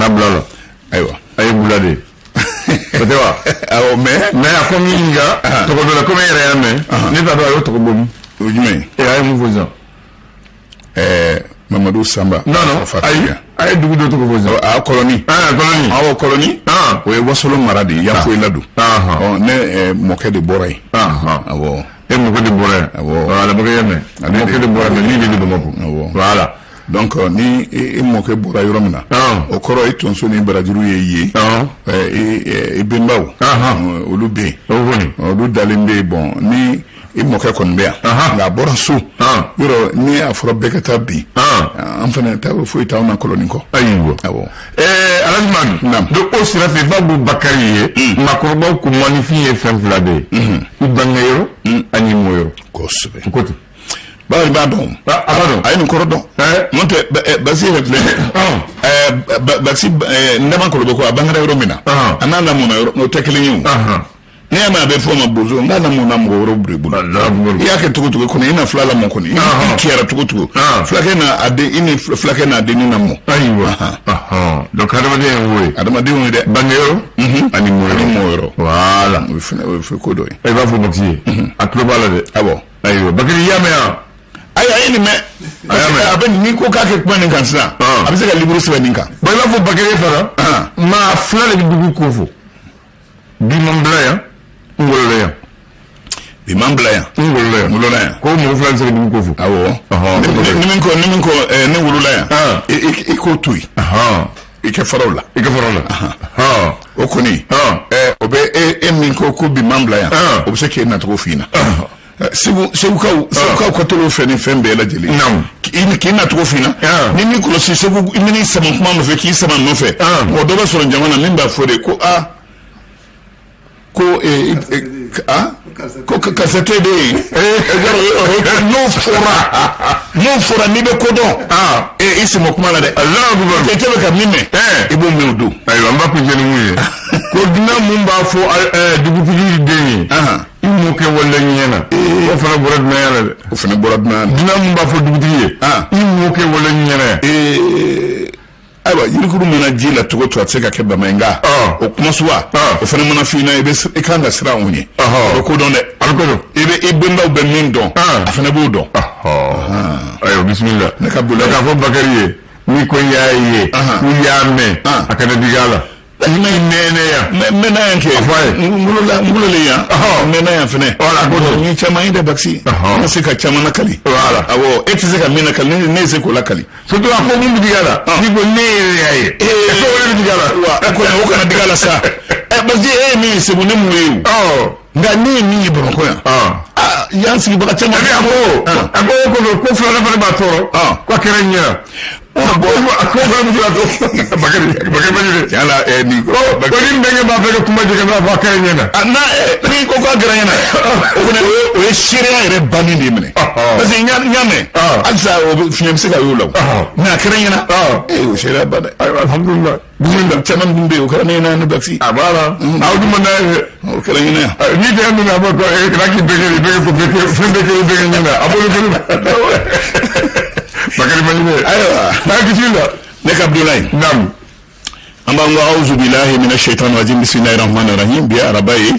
Nabla. Aywa. Aye boulade. Peut-être. Ah mais à combien il y a? Tu connais combien il y a mais? N'est pas droit autre bon. Oui Et aye mon voisin. Mamadou Samba. Non. Aye du d'autres voisins. Ah colonie. Colonie. Ah colonie. Oui wasolo maradi ya fo iladu. On ne moqué de Boray. Awo. Et moqué de Boray. Voilà bagayame. Moqué de Boray ni de Bamako. Voilà. Donc ni moqué Boray romina. O koro iton so ni baradiru ye. E bembaw. Olube. Olu dalimbe bon ni moqué konbea. La borasu. Yoro ni afro bekata bi. Enfin ta fo ita na colonie ko. Ayiwo. Awo. Alazman. Donc au sera fait Babou Bakari ma korba ko magnifier femme vladé. Ibangayro animoyo. Kosbe. Côté. Pardon. Ayi ni korodon. Monte basi refle. Basi ndama korobo ko abangara yoro mina. Anana mona no teklinyu. Ni ama be foma bozo ngana mona mo woro brebu. Yake tukutuku ko ina flala mo ko ni. Kiara tukutuku. Flake na ade ini flake na ade ni na mo. Ayiwa. Donc adamade wo de bangero animoyo. Voilà. We fe ko doy. E va fo boxier. Aklobala de. Abo. Ayiwa. Bakari yamea. Ayi ni me aben ni ko ka ke kuma ni kansa abise ka liburu sebe ninka ba la fo bakere fara ma fla le dugu ko fo bi mamblaya ngolaya ngolaya ko mo fla se dugu ko fo awo ni min ko ni ngolaya e ko tui ike farola o koni obe min ko bi mamblaya o se ke na to fina Sebu ka tolo fene fembe la jeli. Non. Ki na to fina. Ni ko si sebu ni sama kuma no fe ki sama no fe. Ko do ba so njama na mimba fode ko ko kasete de no fora ni be ko don isi mo kuma la de Allah bu ke tebe ka mime ibo meudu ayo mba ko jeni muye ko dina mumba fo dugu fiji de imu ke wala nyena o fana borad na yala de o fana borad na dina mumba fo dugu fiji imu ke wala nyena aywa yirikuru mana jila togo to atseka ke bamenga o kuma suwa o fana mana fina ebe ikanda sira onye o ko don de alko ebe ibenda be mindo afana bu don ayo bismillah ne kabula ka fo bakariye ni ko yaaye ni yaame akana digala ni nene ya mena yanke ngulule ya mena ya fene wala ko ni chama inde baksi na sika chama na kali wala awo eti sika mena kali ne se ko la kali so to ko mun digala ni ko ne yaye so wala digala wa ko na digala sa bazi mi se bunu mu nga ni bro ko ya yansi ba chama ko fala na ba toro ko kerenya bakari yala ni bakari ndenge ba fere kuma je kana ba kare nyana na ni ko ko gara nyana o ne shirya ire bani ni mene parce nyame alsa o fiyem se ga yolo na kare nyana o shirya bani alhamdulillah bismillah chaman bumbe o kana na baksi abara awdu man o kare nyana ni de anduna ba ko raki bege ko bege nyana abolu bakari malime aywa bismillah nek Abdoulaye nam amba ngo auzu billahi minash shaitani rajim bismillahir rahmanir rahim bi arabai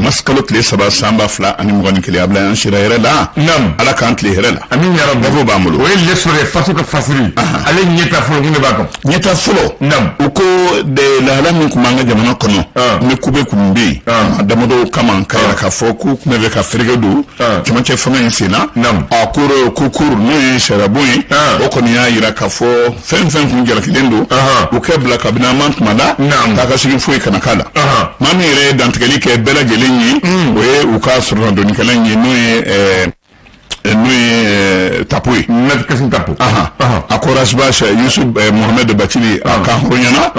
maskalut li sabah samba fla ani ngoni kili abla an shiraira la ala kan kli herela amin ya rabbi dafo bamulu o le sore fasuka fasiri ale nyeta fo ngi ba ko nyeta fulo uko de la la min kuma nga jamana kono me kube kumbi damado kama kayra ka fo ku kuma be ka frigedo kuma che fama insina akuro kukuru ne sharaboy o koni ya ira ka fo fen kun jara kilendo o kebla kabina man mada taka sigi foi kana kala mami re dantkeli ke bela gelenyi we uka surna doni kalenyi no tapui net kasin tapu akoras bash Yusuf Mohamed Batili aka horonyana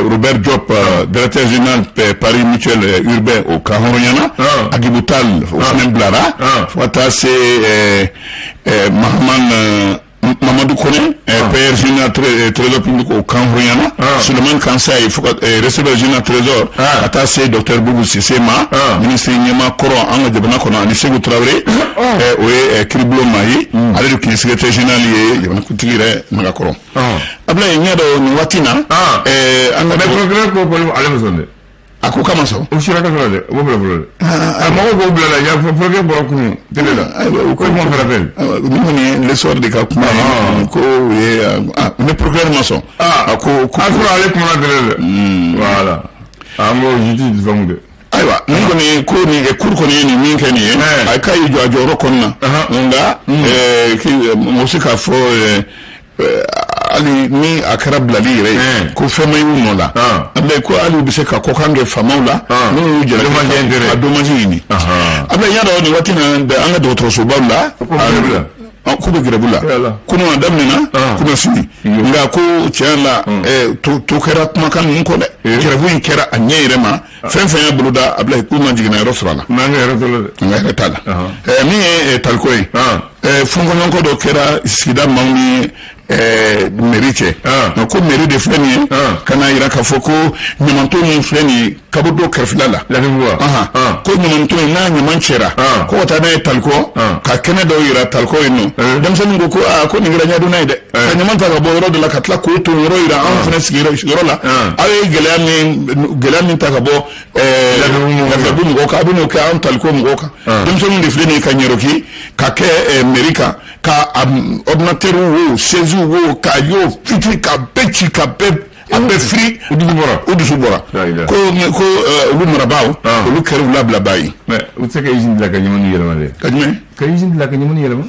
Robert Diop directeur général Paris Mutuel Urbain au Kahoronyana Agibutal au Sinem Blara fata c'est Mamadou Kone père général trésor public au Kahoronyana Suleiman Kansa receveur général trésor ata se docteur Boubou Sissema ministre Nyema Koro anga jabana kono ani Segu Traoré o Kriblo Mayi ale du secrétaire général ye jabana kutigire maga Koro abla nyado ni watina anga procureur ko poli ale musonde ako kama so o shira ka solade o bla mago go bla la ya procureur borokunu telela ko mo rappel ni le soir de ka kuma ko ne procureur maso ako afro ale kuma telela voilà amo justice famude aywa ngoni ko ni e kur ko ni min kani ay kay jo rokonna nga ki musika fo ali ni akara blali re ko fema yuno la abe ko ali bi se ka ko kange famawla no jere domaji ni abe yado ni watina de anga do tro so balla ko be grebula kuno damina kuno sini nga ko tiala to kera kuma kan mun ko de grebu kera anyere ma fen buluda abla ko man jigina rosrala manga rosrala nga tala mi talkoy fungo nonko do kera sida mawni mérite ko mérite de fleni kana ira ka foko nyamanto ni fleni kabudo karfilala la niwa ko nyamanto na nyamanchera ko ta na talko ka kene do ira talko ino dem sen ngo ko ko ni gira nyadu naide ka nyamanta ka bo ro de la katla ko to ro ira an fene sigiro la ay gelami ta ka bo la bu ngo ka bu no ka an talko ngo ka dem sen ngo fleni ka nyeroki ka ke amerika ka ordinateur wo sezu wo ka yo fiti ka bechi ka be abe free udusu bora ko lu marabaw lu keru labla bayi mais vous savez que izin la ka nyamani yelama de kadme ka izin la ka nyamani yelama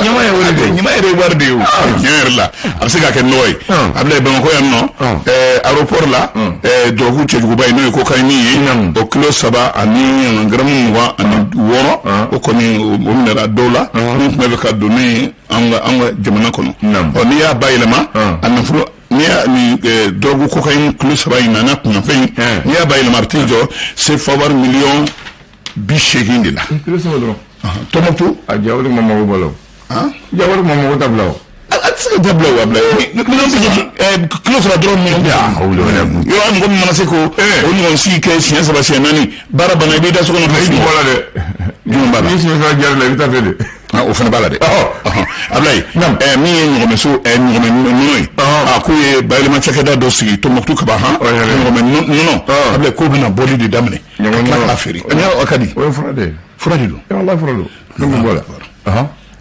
nyama ya wala de nyama ya warde yo nyerla absega ke noy abla be ko yamno aéroport la dogu cheju bay no ko kay ni o kilo saba ani gramu wa ani woro o ko ni o mera dola ni me ka doni anga jamana kono o ni ya baylama annafu ni drogu cocaïne kilo saba inana kuna fe ni ya baylama artijo c'est favor million bishegindi la kilo saba dro tomato a jawri mama bolo jawri mama tablaw atse tablaw abla ni kilo saba dro mi yo am ngom manase ko oni on si ke science ba nani bara bana bi da so ko no fi wala de jumba ni science jar la vita fede o fana balade ablay mi ngome so ngome noy ko ye baylema chakeda do sigi to moktu ka ba ngome no ablay ko bina boli de damne la afiri nya akadi o frade do Allah frado ngum bola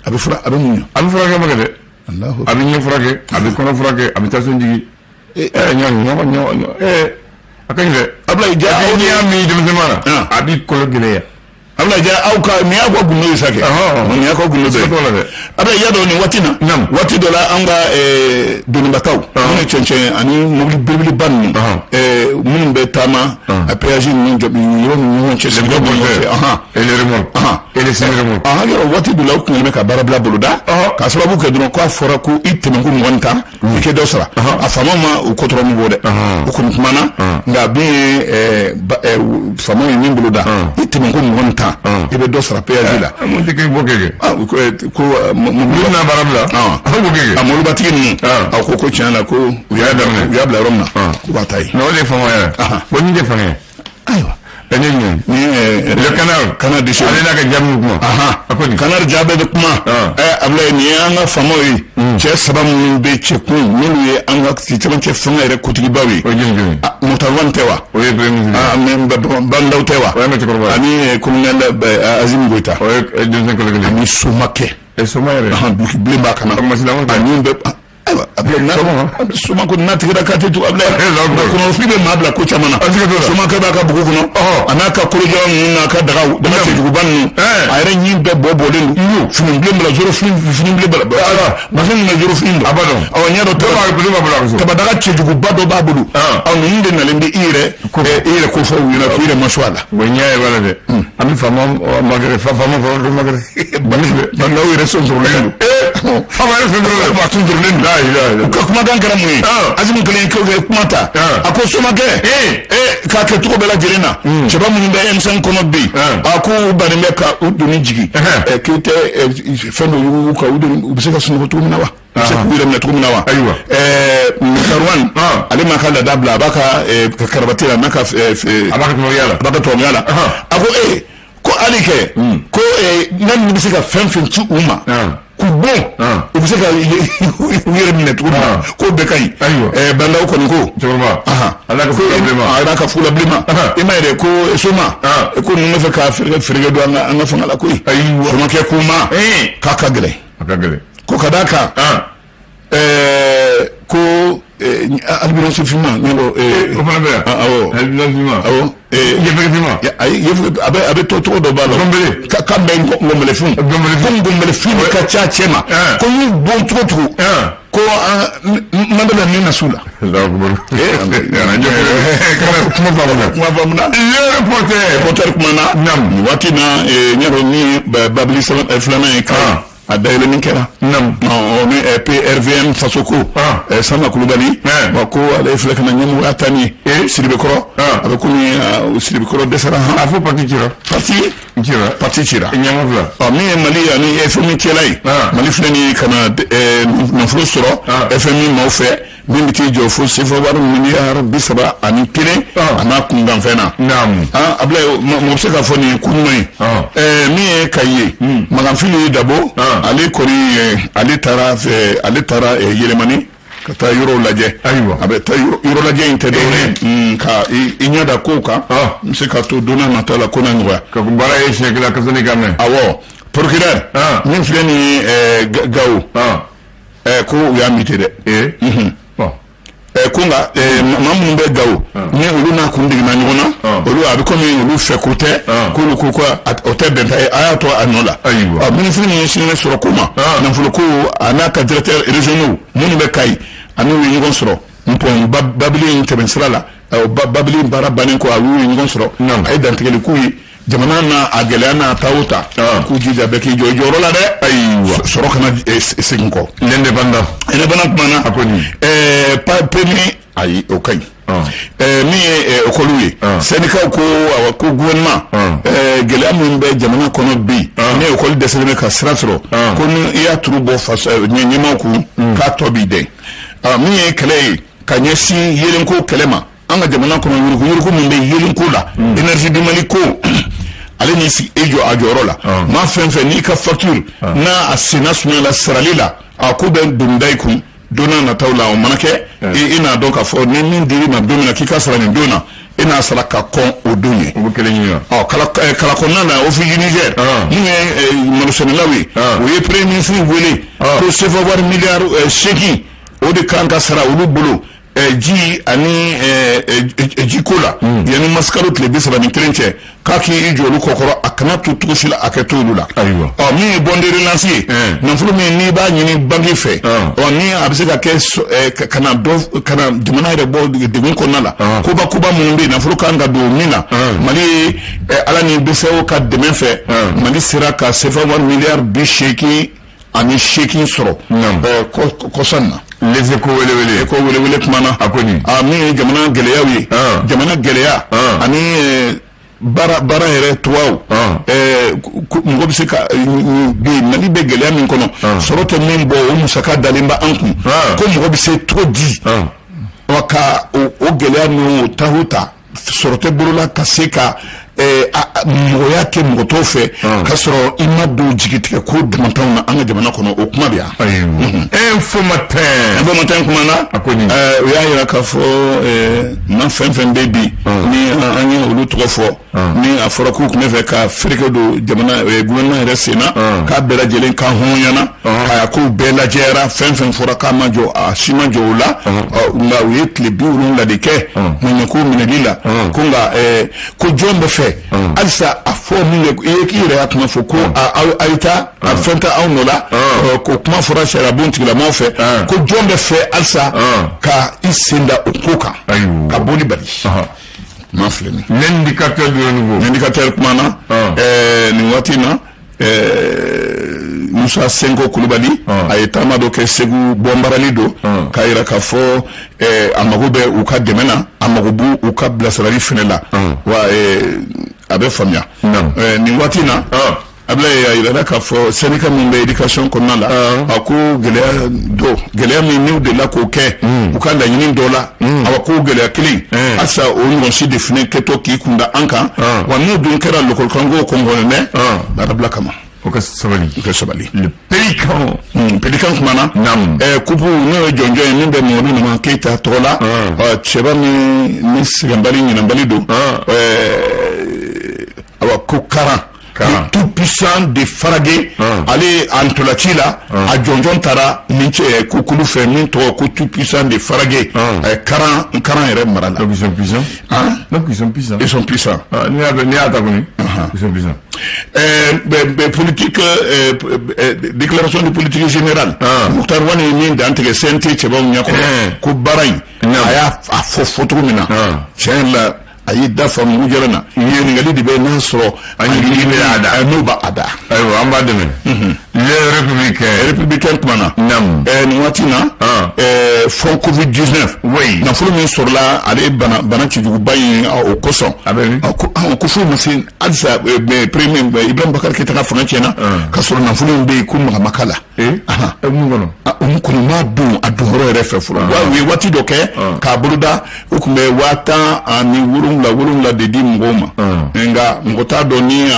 abi fra abi munyo abi frage magade Allah abi nyi frage abi kono frage abi taso njigi nyo akanje ablay ja ni ami dem semana abi kolo geleya abla ja au ka mi agwa gunno isake mi akwa gunno be abla yado ni watina wati dola anga doni bataw ni chenche ani mobili bibili ban mun be tama apeaji ni jobi yoro ni chese go bonde ele remol ele sene remol yoro wati dola ko ni ka barabla buluda ka sababu ke dono ko fora ko itte ngu ngonta ke dosra afama ma ko toro mu bode ko mana nga bi fama ni buluda itte ngu ngonta ibe do sara pe azila mo te ke bokege ko mo na barabla bokege amolu batigi ni ko chana ko ya darne ya bla romna ko batay no le fama ya bo ni defane aywa le canal de chez la ka jamu kuma akoni canal jabe de kuma abla ni anga famoyi che sabam min be che ku min ye anga ti che fanga re kutigi bawi mutawantewa men bandawtewa ani kumnel azim goita ani sumake sumayre bi ba kana ani be abla na suma ko na tigida ka tetu abla ko no fibe mabla ko chamana suma ka ba ka buku kuno anaka ko jaw na ka daga da ce jugu bannu ayre nyi be bobo den finin blem la zoro finin blem la ma fin na zoro finin abadon aw nyado to ba daga ce jugu bado babulu aw ni de na lende ire ko fo wi na ire maswala bo nyaay wala de ami fama magre fama magre banna wi reson sur lendu fama reson sur lendu ko kuma dan karamu azimu kelen ko kumata ako soma ke ka ke to bela jirena cheba mun be M5 kono bi ako banime ka uduni jigi ke te fendo yu ka uduni ubiseka sunu to minawa se ku yɛrɛ minɛ cogo min na wa Karwan ale ma ka lada bila a b'a ka karabati la n'a ka a b'a ka tɔmɔya la a ko ko hali kɛ ko n'an bɛ se ka fɛn fɛn ci u ma k'u bon u bɛ se ka u yɛrɛ minɛ cogo min na k'o bɛɛ ka ɲi bandaw kɔni ko ala ka fula bilenma i ma yɛrɛ ko soma ko ninnu bɛ fɛ ka feere don an ka fanga la koyi somakɛ k'u ma k'a ka gɛlɛn ko ka d'a kan ko albinos finma ɲɛbɔ o fana bɛ yan awɔ albinos finma awɔ yefege finma ayi a bɛ to cogo dɔ b'a la gɔnbele ka bɛn gɔnbelefin ko gɔnbelefin ka ca cɛ ma ko n'u bon cogo ko n'an bɛ na ni na su la kuma faamuna reporter kumana nin waati na ɲɛdɔ ni babili filanan ye kan a dayɛlɛnin kɛra ni PRVM faso ko Sanba Kulubali ko ale filɛ ka na ɲɛmɔgɔya ta ni Siribekɔrɔ a bɛ komi Siribekɔrɔ dɛsɛra a fɔ parti cira ɲɛmɔgɔ min ye Mali ani FMI cɛla ye Mali filɛ ni ka na nafolo sɔrɔ FMI maaw fɛ min bɛ t'i jɔ fo CFA miliyari 31 a n'a kunkanfɛn na Ablaye mɔgɔ bɛ se k'a fɔ nin ye ko ɲuman ye min ye Kayi Maganfili Dabo ale kɔni ale taara yɛlɛmani ka taa yɔrɔ lajɛ a bɛ taa yɔrɔ lajɛ in tɛ dɔwɛrɛ ka i ɲɛda kow kan n bɛ se ka to donna nata la ko na nɔgɔya ka ko baara ye siɲɛ kelen kasani ka mɛn awɔ procureur min filɛ ni Gawo ko u y'a mite dɛ ko nka maa minnu bɛ Gawo ni olu n'a kun digina ɲɔgɔn na olu a bɛ komi olu fɛ ko tɛ k'olu ko o tɛ bɛn ta ye a y'a to a nɔ la ministre min ye sinɛ sɔrɔ ko ma nafolo ko a n'a ka directeur régionaux minnu bɛ Kayi ani u ye ɲɔgɔn sɔrɔ npɔn babili in tɛmɛsira la babili baara bannen kɔ a y'u ye ɲɔgɔn sɔrɔ a ye dantigɛli k'u ye jamana n'a a gɛlɛya n'a ta o ta k'u jija bɛɛ k'i jɔ jɔyɔrɔ la dɛ ayiwa sɔrɔ kana segin kɔ indépendant kumana a kɔni PMI ayi o ka ɲi min ye école ye syndicat ko gouvernement gɛlɛya min bɛ jamana kɔnɔ bi ni école dɛsɛlen bɛ ka sira sɔrɔ ko ni i y'a turu bɔ ɲɛmaw kun k'a tɔ b'i dɛn min ye kɛlɛ ye ka ɲɛsin yelenko kɛlɛ ma an ka jamana kɔnɔ yurugu min bɛ yelenko la énergie du Mali ko ale ni sigi e jɔ a jɔyɔrɔ la maa fɛn fɛn n'i ka facture n'a a senna sunya la sarali la a ko bɛ don da i kun donna nataw la o mana kɛ i n'a dɔn k'a fɔ ni min dir'i ma don min na k'i ka sara nin don na i n'a sara ka kɔn o don ye o bɛ kelen ɲini kala kɔnɔna na office Niger min ye malosɛnɛlaw ye o ye premier ministre wele ko CFA wari miliyari 8 o de kan ka sara olu bolo ji ani jiko la yanni maskalo tile 31 cɛ k'a k'i jɔ olu kɔkɔrɔ a kana to cogo si la a kɛ to olu la min ye bond de relance ye nafolo min n'i b'a ɲini banque fɛ ni a bɛ se ka kɛ ka na jamana yɛrɛ bɔ degun kɔnɔna la koba minnu bɛ yen nafolo kan ka don min na Mali ye ala ni BCEAO ka dɛmɛ fɛ Mali sera ka CFA miliyari 88 sɔrɔ kɔsɔn na les échos welewele kumana a kɔni min ye jamana gɛlɛyaw ye jamana gɛlɛya ani baara yɛrɛ tuwaw mɔgɔ bɛ se ka bi Mali bɛ gɛlɛya min kɔnɔ sɔrɔ tɛ min bɔ o musaka dalen bɛ an kun ko mɔgɔ bɛ se to di ka o gɛlɛya ninnu ta sɔrɔ tɛ bolola ka se ka mɔgɔya kɛ mɔgɔ tɔw fɛ ka sɔrɔ i ma don jigitigɛ ko damantanw na an ka jamana kɔnɔ o kuma bɛ yan informateur kumana o y'a yira k'a fɔ n'an fɛn fɛn bɛ bi ni an ye olu tɔgɔ fɔ ni a fɔra k'u tun bɛ fɛ ka fereke don jamana gouvernement yɛrɛ sen na k'a bɛɛ lajɛlen ka hɔnyana k'a k'u bɛɛ lajɛra fɛn fɛn fɔra k'a ma jɔ a si ma jɔ o la nka u ye tile 70 de kɛ ɲamanko minɛli la ko nka ko jɔn bɛ fɛ halisa a fɔ min ye i k'i yɛrɛ y'a kuma fɔ ko a ye taa a fɛn tɛ anw nɔ la ko kuma fɔra sariyabon tigilamaw fɛ ko jɔn bɛ fɛ halisa ka i sen da o ko kan ka boli bali ma filɛ nin l'indicateur de nouveau l'indicateur kumana nin waati na Musa Senko Kulubali a ye taama dɔ kɛ Segu bɔnbarali don k'a yira k'a fɔ a mago bɛ u ka dɛmɛ na a mago b'u u ka bilasirali fɛnɛ la wa a bɛ faamuya nin waati na Ablaye ya yira ka fo syndicat mun be education konna la ako gele mi ni de la ko ke u ka la yin dola awako gele kili asa o ngon si define keto ki kunda anka wa no dun kera local kango kongo ne la rabla kama o ka sabali le pélican kumana kupu no jonjo ni be mo ni ma keita tola cheba ni sigambali ni nambali do awako kara tout puissant de Faragé aller entre la Chila à Jonjon Tara Ninche Kukulu fait minto tout puissant de Faragé 40 et Marala. Donc ils sont puissants. Donc ils sont puissants. Ils sont puissants. Ils sont puissants. Politique déclaration de politique générale. Mokhtar Wane ni d'antre senti cheba nyako ko baray aya a photo mina. Tiens là ayi dafa mu jarana yeri ngali dibe nasro ani dibe ada no ba ada ayo amba deme le républicain kumana nam ni watina fond covid-19 oui na fulu min sorla ale bana ci jugu bayi au koson ko fu musin adsa premier Ibrahim Bakar Keita fona cena ka sorna na fulu be kum makala mu ngono ko ma do adoro refe fulu wa wi wati doke ka buluda ukume wata ani wurung la de di ngoma nga ngota do ni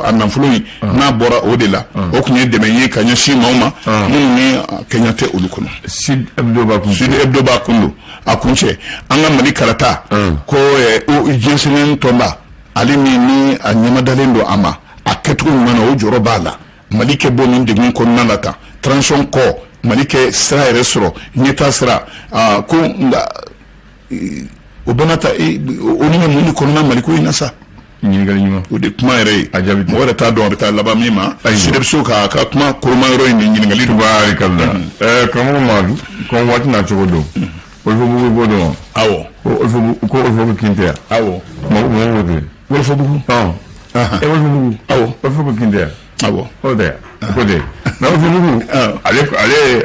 anafului na bora odela okunye demenye kanya shi mauma ni kenyate ulukuno Sud Hebdo Bakundu akunche anga mali karata ko o jensenen tomba alimi ni anyama dalendo ama aketu mana o joro bala malike boni de ngun kon nanata transition ko malike sra resro nyeta sra ko obonata onime muni konna maliko inasa nyingali nyuma o de kuma ere ajabi wala ta don ta laba mima sideb suka ka kuma kurma ro ni nyingali barikalla kamo madu ko wati na chogodo o fo bugu bodo awo o fo kintea awo mo wote wala fo bugu e wala fo bugu awo o fo kintea awo o de ko de na o fo bugu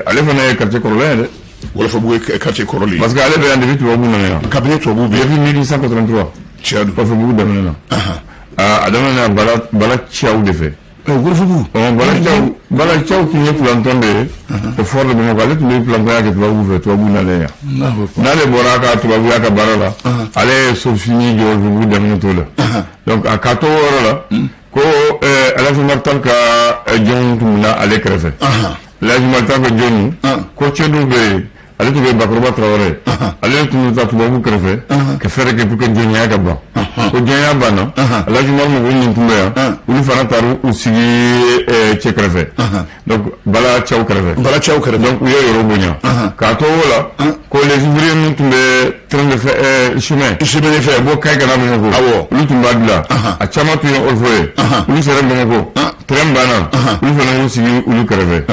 ale fana quartier Corolin wala fo bugu quartier Corolin parce que ale be ande bitu wabu na cabinet to bugu depuis 1883 tiadu o fo bugu damena adamana bala chiaou de fait wala fo bugu bala chiaou qui est planton de fort de mo gale tu planton ya ke tu wabu na le na le boraka tu wabu ya ka barala ale so fini jo bugu damena to la donc a kato wala ko ala fi martan ka jon tumna ale krefe la fi martan ka jon ko chedu be ale tu be bakroba trawore ale tu ta tu babu krefe ke fere ke pour que jon ya ka ba ko jon ya ba na ala fi marmo ko nyin tumbe ya ulu fana taru usigi che krefe donc bala chaw krefe donc uyo yoro bonya ka to wala ko les ouvriers nous tumbe train de faire chemin de faire bo kay kana mo ko awo ulu tumba dula a chama tu yo olfoye ulu sere mo ko tram bana ulu fana usigi ulu krefe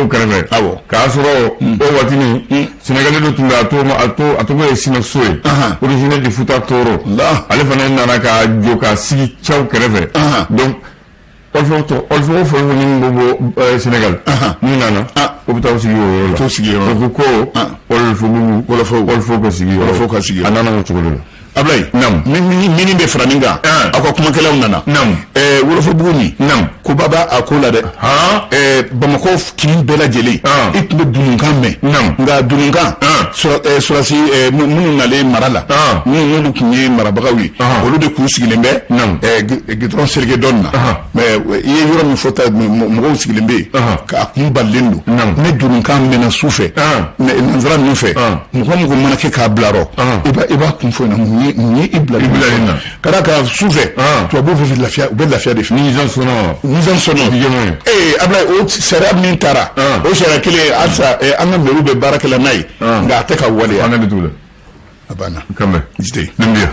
o krefe awo ka soro o watini Sénégalais do tunda ato be sina soye originaire du Fouta Toro ale fana nana ka joka sigi chaw krefe donc olfo ni bobo Sénégal ni nana o bita o sigi o to sigi o ko olfo ko sigi anana mo chugolo Ablay nam mini be franinga akwa kuma kala nana nam wala fo buguni nam ko baba akola de bamako kin bela jeli itbe dunungan me nam nga dunungan surasi munu nale marala munu kunye marabagawi olu de kusigilembe nam gidron serge donna mais ye yoro mi fota mo sigilembe ka kumbalendo ne dunungan me na sufe ne nanzara mi fe mo ko manake ka blaro iba kumfo na ni ibla kada ka sufe to bo fi lafia be lafia de ni zan sono abla o sera min tara o sera kile asa anga meru be barakala nay nga ataka wale anga bitula abana kambe jite nambia